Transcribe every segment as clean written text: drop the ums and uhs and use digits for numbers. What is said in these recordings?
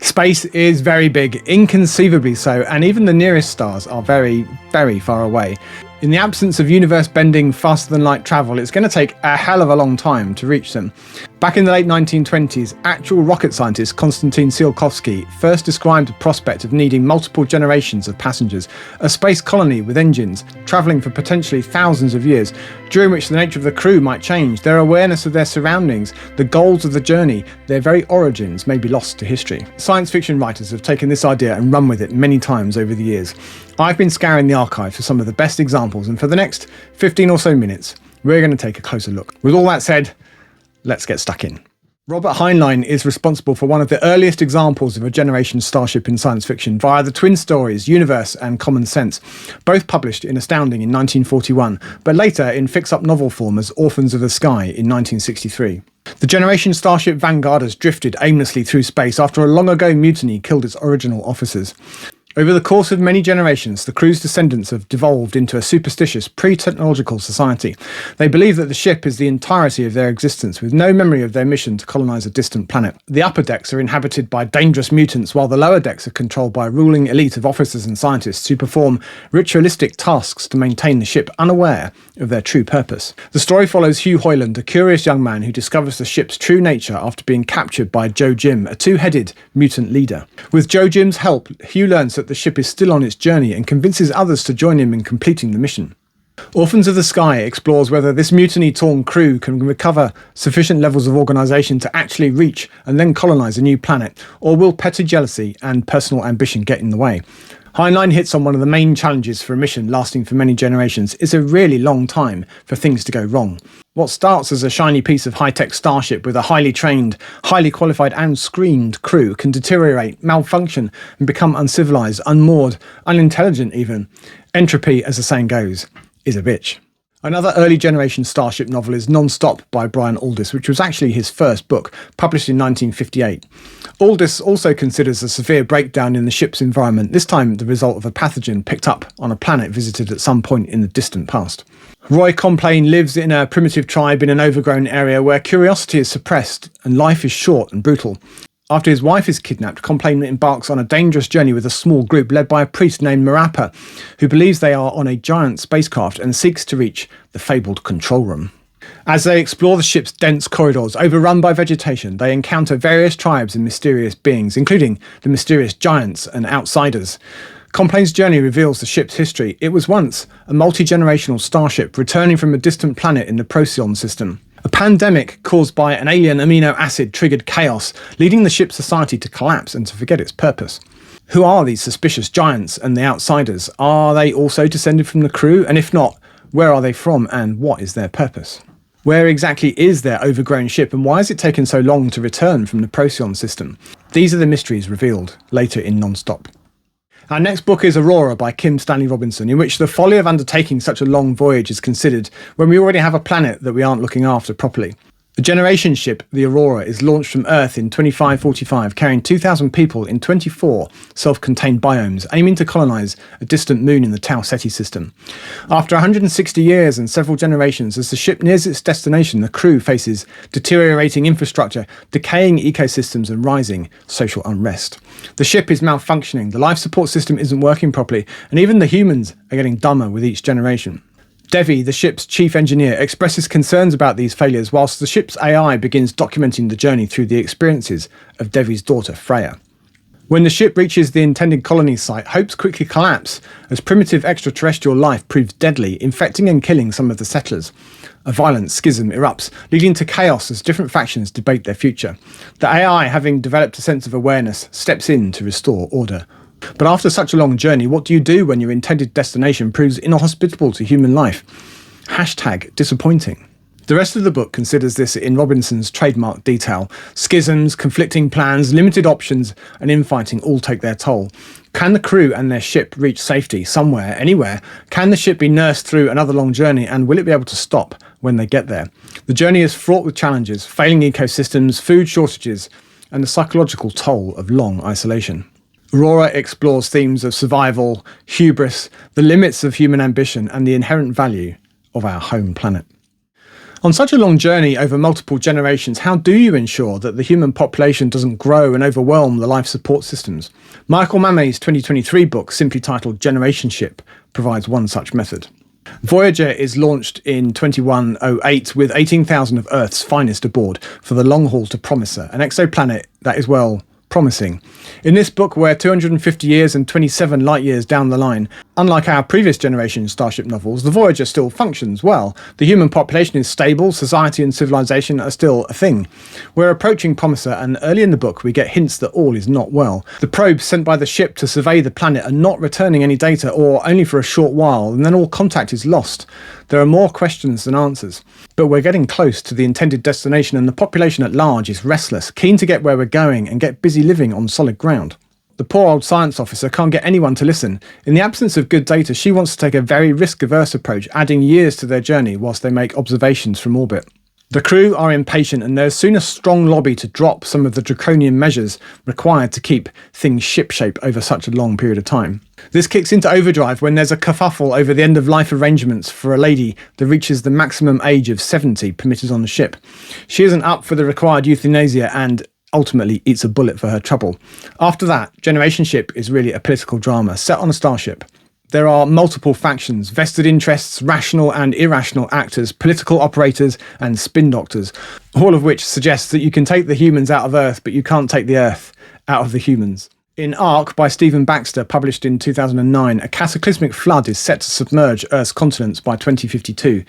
Space is very big, inconceivably so, and even the nearest stars are very, very far away. In the absence of universe-bending, faster-than-light travel, it's going to take a hell of a long time to reach them. Back in the late 1920s, actual rocket scientist Konstantin Tsiolkovsky first described the prospect of needing multiple generations of passengers, a space colony with engines, travelling for potentially thousands of years, during which the nature of the crew might change, their awareness of their surroundings, the goals of the journey, their very origins may be lost to history. Science fiction writers have taken this idea and run with it many times over the years. I've been scouring the archive for some of the best examples, and for the next 15 or so minutes, we're going to take a closer look. With all that said, let's get stuck in. Robert Heinlein is responsible for one of the earliest examples of a Generation Starship in science fiction via the twin stories Universe and Common Sense, both published in Astounding in 1941, but later in fix-up novel form as Orphans of the Sky in 1963. The Generation Starship Vanguard has drifted aimlessly through space after a long-ago mutiny killed its original officers. Over the course of many generations, the crew's descendants have devolved into a superstitious, pre-technological society. They believe that the ship is the entirety of their existence, with no memory of their mission to colonise a distant planet. The upper decks are inhabited by dangerous mutants, while the lower decks are controlled by a ruling elite of officers and scientists who perform ritualistic tasks to maintain the ship, unaware of their true purpose. The story follows Hugh Hoyland, a curious young man who discovers the ship's true nature after being captured by Joe Jim, a two-headed mutant leader. With Joe Jim's help, Hugh learns that the ship is still on its journey and convinces others to join him in completing the mission. Orphans of the Sky explores whether this mutiny-torn crew can recover sufficient levels of organisation to actually reach and then colonise a new planet, or will petty jealousy and personal ambition get in the way? Heinlein hits on one of the main challenges for a mission lasting for many generations. It's a really long time for things to go wrong. What starts as a shiny piece of high-tech starship with a highly trained, highly qualified and screened crew can deteriorate, malfunction and become uncivilised, unmoored, unintelligent even. Entropy, as the saying goes, is a bitch. Another early generation Starship novel is NonStop by Brian Aldiss, which was actually his first book, published in 1958. Aldiss also considers a severe breakdown in the ship's environment, this time the result of a pathogen picked up on a planet visited at some point in the distant past. Roy Complain lives in a primitive tribe in an overgrown area where curiosity is suppressed and life is short and brutal. After his wife is kidnapped, Complain embarks on a dangerous journey with a small group led by a priest named Marappa, who believes they are on a giant spacecraft and seeks to reach the fabled control room. As they explore the ship's dense corridors, overrun by vegetation, they encounter various tribes and mysterious beings, including the mysterious giants and outsiders. Complain's journey reveals the ship's history. It was once a multi-generational starship returning from a distant planet in the Procyon system. A pandemic caused by an alien amino acid triggered chaos, leading the ship's society to collapse and to forget its purpose. Who are these suspicious giants and the outsiders? Are they also descended from the crew? And if not, where are they from and what is their purpose? Where exactly is their overgrown ship and why has it taken so long to return from the Procyon system? These are the mysteries revealed later in NonStop. Our next book is Aurora by Kim Stanley Robinson, in which the folly of undertaking such a long voyage is considered when we already have a planet that we aren't looking after properly. The Generation ship, the Aurora, is launched from Earth in 2545, carrying 2,000 people in 24 self-contained biomes, aiming to colonise a distant moon in the Tau Ceti system. After 160 years and several generations, as the ship nears its destination, the crew faces deteriorating infrastructure, decaying ecosystems and rising social unrest. The ship is malfunctioning, the life support system isn't working properly, and even the humans are getting dumber with each generation. Devi, the ship's chief engineer, expresses concerns about these failures whilst the ship's AI begins documenting the journey through the experiences of Devi's daughter, Freya. When the ship reaches the intended colony site, hopes quickly collapse as primitive extraterrestrial life proves deadly, infecting and killing some of the settlers. A violent schism erupts, leading to chaos as different factions debate their future. The AI, having developed a sense of awareness, steps in to restore order. But after such a long journey, what do you do when your intended destination proves inhospitable to human life? #disappointing. The rest of the book considers this in Robinson's trademark detail. Schisms, conflicting plans, limited options, and infighting all take their toll. Can the crew and their ship reach safety somewhere, anywhere? Can the ship be nursed through another long journey, and will it be able to stop when they get there? The journey is fraught with challenges, failing ecosystems, food shortages, and the psychological toll of long isolation. Aurora explores themes of survival, hubris, the limits of human ambition, and the inherent value of our home planet. On such a long journey over multiple generations, how do you ensure that the human population doesn't grow and overwhelm the life support systems? Michael Mammay's 2023 book, simply titled Generation Ship, provides one such method. Voyager is launched in 2108 with 18,000 of Earth's finest aboard for the long haul to Promiser, an exoplanet that is, well, promising. In this book, we're 250 years and 27 light years down the line. Unlike our previous Generation Starship novels, the Voyager still functions well. The human population is stable, society and civilization are still a thing. We're approaching Promiser, and early in the book we get hints that all is not well. The probes sent by the ship to survey the planet are not returning any data, or only for a short while, and then all contact is lost. There are more questions than answers. But we're getting close to the intended destination, and the population at large is restless, keen to get where we're going and get busy living on solid ground. The poor old science officer can't get anyone to listen. In the absence of good data, she wants to take a very risk-averse approach, adding years to their journey whilst they make observations from orbit. The crew are impatient, and there's soon a strong lobby to drop some of the draconian measures required to keep things shipshape over such a long period of time. This kicks into overdrive when there's a kerfuffle over the end-of-life arrangements for a lady that reaches the maximum age of 70 permitted on the ship. She isn't up for the required euthanasia and ultimately eats a bullet for her trouble. After that, Generation Ship is really a political drama set on a starship. There are multiple factions, vested interests, rational and irrational actors, political operators and spin doctors, all of which suggests that you can take the humans out of Earth, but you can't take the Earth out of the humans. In Ark by Stephen Baxter, published in 2009, a cataclysmic flood is set to submerge Earth's continents by 2052.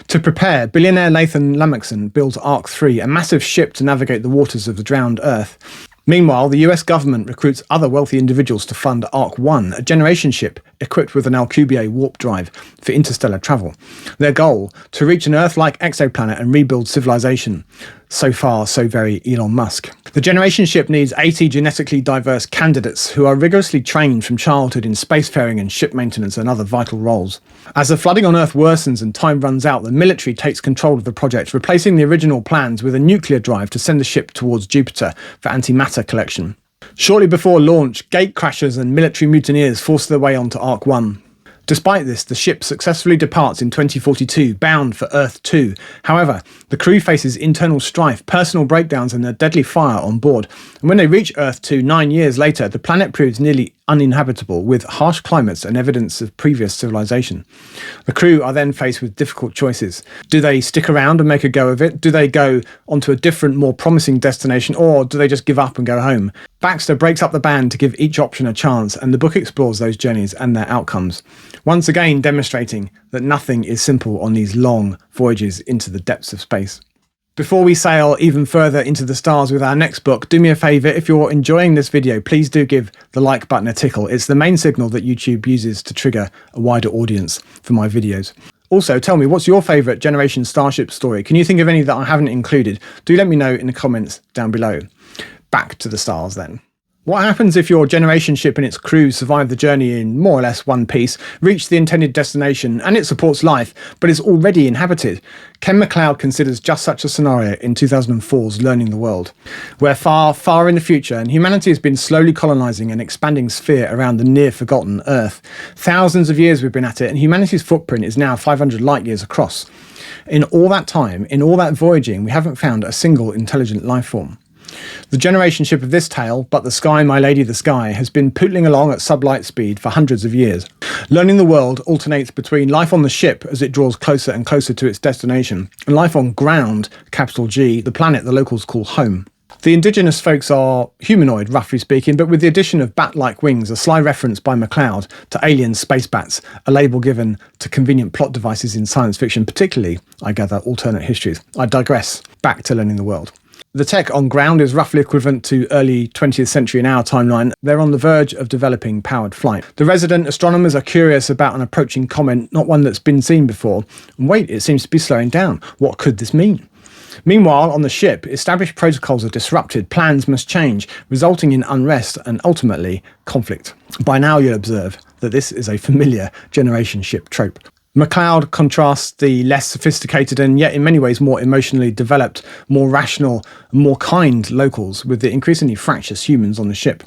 To prepare, billionaire Nathan Lamekson builds Ark 3, a massive ship to navigate the waters of the drowned Earth. Meanwhile, the US government recruits other wealthy individuals to fund Ark 1, a generation ship equipped with an Alcubierre warp drive for interstellar travel. Their goal, to reach an Earth-like exoplanet and rebuild civilization. So far, so very Elon Musk. The generation ship needs 80 genetically diverse candidates who are rigorously trained from childhood in spacefaring and ship maintenance and other vital roles. As the flooding on Earth worsens and time runs out, the military takes control of the project, replacing the original plans with a nuclear drive to send the ship towards Jupiter for antimatter collection. Shortly before launch, gatecrashers and military mutineers force their way onto Ark 1. Despite this, the ship successfully departs in 2042, bound for Earth 2. However, the crew faces internal strife, personal breakdowns and a deadly fire on board. And when they reach Earth 2 9 years later, the planet proves nearly uninhabitable, with harsh climates and evidence of previous civilization. The crew are then faced with difficult choices. Do they stick around and make a go of it? Do they go onto a different, more promising destination? Or do they just give up and go home? Baxter breaks up the band to give each option a chance, and the book explores those journeys and their outcomes, once again demonstrating that nothing is simple on these long voyages into the depths of space. Before we sail even further into the stars with our next book, do me a favour, if you're enjoying this video, please do give the like button a tickle. It's the main signal that YouTube uses to trigger a wider audience for my videos. Also, tell me, what's your favourite Generation Starship story? Can you think of any that I haven't included? Do let me know in the comments down below. Back to the stars then. What happens if your generation ship and its crew survive the journey in more or less one piece, reach the intended destination, and it supports life, but is already inhabited? Ken MacLeod considers just such a scenario in 2004's Learning the World. We're far, far in the future, and humanity has been slowly colonising an expanding sphere around the near-forgotten Earth. Thousands of years we've been at it, and humanity's footprint is now 500 light-years across. In all that time, in all that voyaging, we haven't found a single intelligent life form. The generation ship of this tale, But the Sky, My Lady the Sky, has been pootling along at sublight speed for hundreds of years. Learning the World alternates between life on the ship as it draws closer and closer to its destination, and life on ground, capital G, the planet the locals call home. The indigenous folks are humanoid, roughly speaking, but with the addition of bat-like wings, a sly reference by MacLeod to alien space bats, a label given to convenient plot devices in science fiction, particularly, I gather, alternate histories. I digress. Back to Learning the World. The tech on ground is roughly equivalent to early 20th century in our timeline. They're on the verge of developing powered flight. The resident astronomers are curious about an approaching comet, not one that's been seen before. And wait, it seems to be slowing down. What could this mean? Meanwhile, on the ship, established protocols are disrupted, plans must change, resulting in unrest and ultimately conflict. By now you'll observe that this is a familiar generation ship trope. MacLeod contrasts the less sophisticated and yet in many ways more emotionally developed, more rational, more kind locals with the increasingly fractious humans on the ship.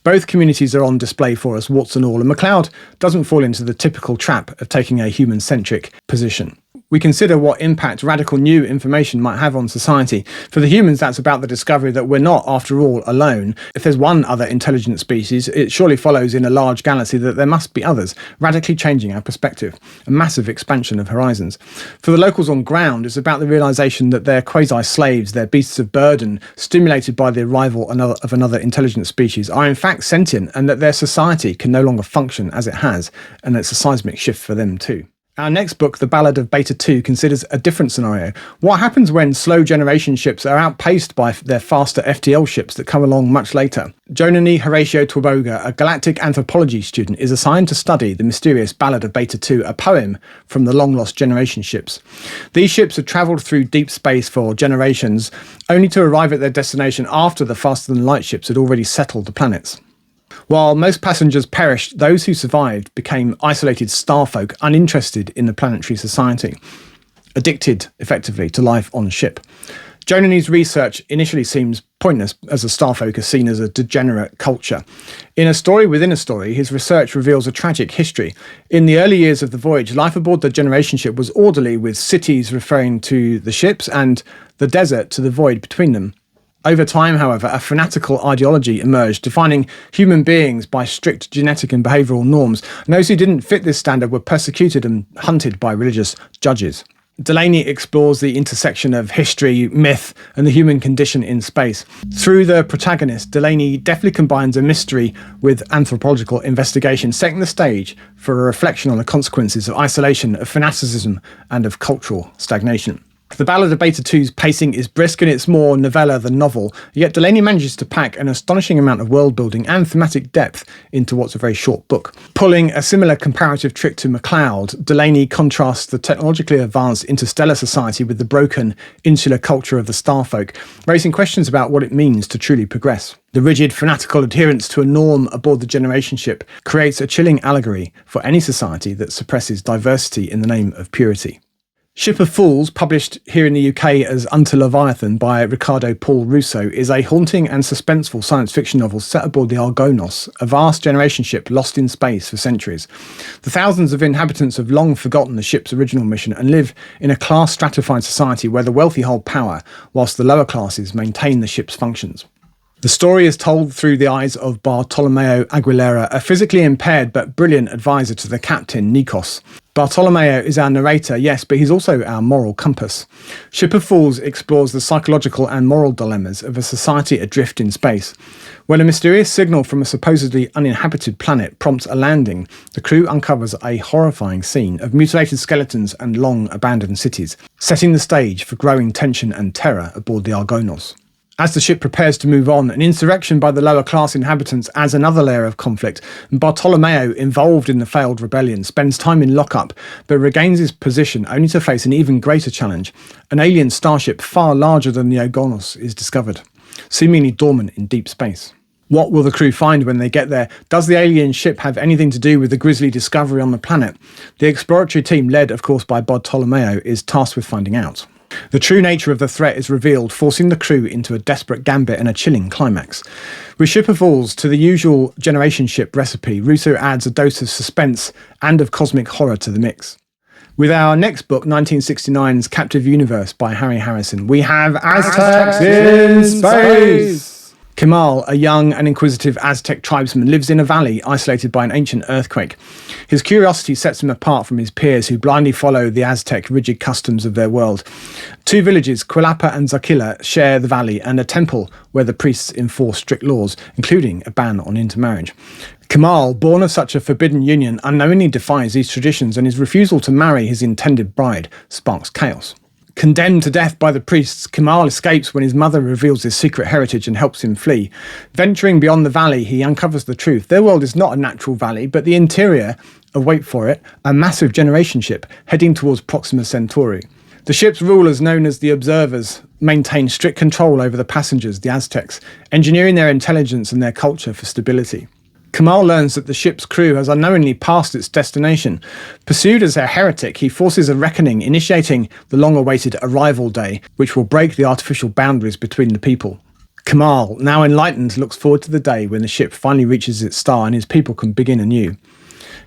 Both communities are on display for us, warts and all, and MacLeod doesn't fall into the typical trap of taking a human-centric position. we consider what impact radical new information might have on society. For the humans, that's about the discovery that we're not, after all, alone. If there's one other intelligent species, it surely follows in a large galaxy that there must be others, radically changing our perspective, a massive expansion of horizons. For the locals on ground, it's about the realisation that they're quasi-slaves, they're beasts of burden, stimulated by the arrival of another intelligent species, are in fact sentient, and that their society can no longer function as it has, and it's a seismic shift for them too. Our next book, The Ballad of Beta 2, considers a different scenario. What happens when slow generation ships are outpaced by their faster FTL ships that come along much later? Delaney Horatio Twaboga, a galactic anthropology student, is assigned to study the mysterious Ballad of Beta 2, a poem from the long-lost generation ships. These ships have travelled through deep space for generations, only to arrive at their destination after the faster-than-light ships had already settled the planets. While most passengers perished, those who survived became isolated starfolk, uninterested in the planetary society, addicted, effectively, to life on ship. Delaney's research initially seems pointless, as the starfolk are seen as a degenerate culture. In A Story Within a Story, his research reveals a tragic history. In the early years of the voyage, life aboard the generation ship was orderly, with cities referring to the ships and the desert to the void between them. Over time, however, a fanatical ideology emerged, defining human beings by strict genetic and behavioural norms, and those who didn't fit this standard were persecuted and hunted by religious judges. Delaney explores the intersection of history, myth, and the human condition in space. Through the protagonist, Delaney deftly combines a mystery with anthropological investigation, setting the stage for a reflection on the consequences of isolation, of fanaticism, and of cultural stagnation. The Ballad of Beta 2's pacing is brisk and it's more novella than novel, yet Delaney manages to pack an astonishing amount of world building and thematic depth into what's a very short book. Pulling a similar comparative trick to MacLeod, Delaney contrasts the technologically advanced interstellar society with the broken, insular culture of the starfolk, raising questions about what it means to truly progress. The rigid, fanatical adherence to a norm aboard the generation ship creates a chilling allegory for any society that suppresses diversity in the name of purity. Ship of Fools, published here in the UK as Unto Leviathan by Riccardo Paul Russo, is a haunting and suspenseful science fiction novel set aboard the Argonos, a vast generation ship lost in space for centuries. The thousands of inhabitants have long forgotten the ship's original mission and live in a class-stratified society where the wealthy hold power, whilst the lower classes maintain the ship's functions. The story is told through the eyes of Bartolomeo Aguilera, a physically impaired but brilliant advisor to the captain, Nikos. Bartolomeo is our narrator, yes, but he's also our moral compass. Ship of Fools explores the psychological and moral dilemmas of a society adrift in space. When a mysterious signal from a supposedly uninhabited planet prompts a landing, the crew uncovers a horrifying scene of mutilated skeletons and long-abandoned cities, setting the stage for growing tension and terror aboard the Argonos. As the ship prepares to move on, an insurrection by the lower class inhabitants adds another layer of conflict, and Bartolomeo, involved in the failed rebellion, spends time in lockup, but regains his position only to face an even greater challenge. An alien starship far larger than the Argonos is discovered, seemingly dormant in deep space. What will the crew find when they get there? Does the alien ship have anything to do with the grisly discovery on the planet? The exploratory team, led of course by Bartolomeo, is tasked with finding out. The true nature of the threat is revealed, forcing the crew into a desperate gambit and a chilling climax. With Ship of Fools, to the usual generation ship recipe, Russo adds a dose of suspense and of cosmic horror to the mix. With our next book, 1969's Captive Universe by Harry Harrison, we have Aztecs in Space! Kemal, a young and inquisitive Aztec tribesman, lives in a valley isolated by an ancient earthquake. His curiosity sets him apart from his peers who blindly follow the Aztec rigid customs of their world. Two villages, Quilapa and Zaquila, share the valley and a temple where the priests enforce strict laws, including a ban on intermarriage. Kemal, born of such a forbidden union, unknowingly defies these traditions, and his refusal to marry his intended bride sparks chaos. Condemned to death by the priests, Kemal escapes when his mother reveals his secret heritage and helps him flee. Venturing beyond the valley, he uncovers the truth. Their world is not a natural valley, but the interior of, wait for it, a massive generation ship heading towards Proxima Centauri. The ship's rulers, known as the Observers, maintain strict control over the passengers, the Aztecs, engineering their intelligence and their culture for stability. Kemal learns that the ship's crew has unknowingly passed its destination. Pursued as a heretic, he forces a reckoning, initiating the long-awaited arrival day, which will break the artificial boundaries between the people. Kemal, now enlightened, looks forward to the day when the ship finally reaches its star and his people can begin anew.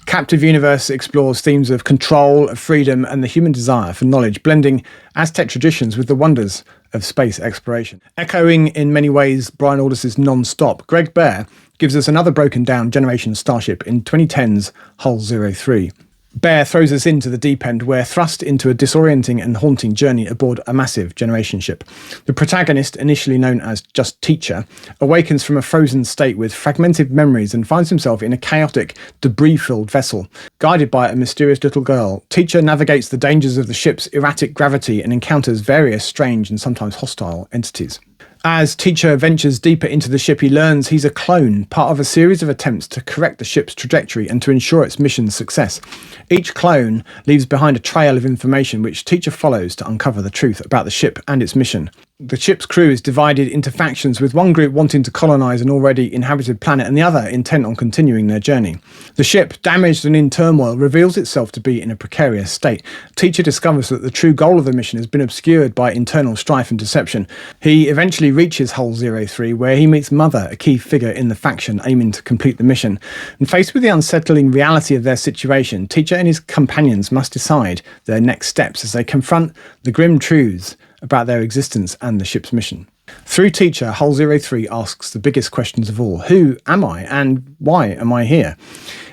Captive Universe explores themes of control, of freedom, and the human desire for knowledge, blending Aztec traditions with the wonders of space exploration. Echoing in many ways Brian Aldiss's NonStop, Greg Bear gives us another broken down Generation Starship in 2010's Hull 03. Bear throws us into the deep end. We're thrust into a disorienting and haunting journey aboard a massive Generation ship. The protagonist, initially known as just Teacher, awakens from a frozen state with fragmented memories and finds himself in a chaotic, debris-filled vessel. Guided by a mysterious little girl, Teacher navigates the dangers of the ship's erratic gravity and encounters various strange and sometimes hostile entities. As Teacher ventures deeper into the ship, he learns he's a clone, part of a series of attempts to correct the ship's trajectory and to ensure its mission's success. Each clone leaves behind a trail of information which Teacher follows to uncover the truth about the ship and its mission. The ship's crew is divided into factions, with one group wanting to colonise an already inhabited planet and the other intent on continuing their journey. The ship, damaged and in turmoil, reveals itself to be in a precarious state. Teacher discovers that the true goal of the mission has been obscured by internal strife and deception. He eventually reaches Hull 03, where he meets Mother, a key figure in the faction aiming to complete the mission. And faced with the unsettling reality of their situation, Teacher and his companions must decide their next steps as they confront the grim truths about their existence and the ship's mission. Through Teacher, Hull 03 asks the biggest questions of all. Who am I and why am I here?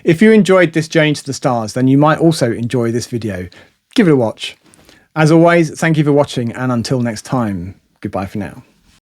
If you enjoyed this journey to the stars, then you might also enjoy this video. Give it a watch. As always, thank you for watching, and until next time, goodbye for now.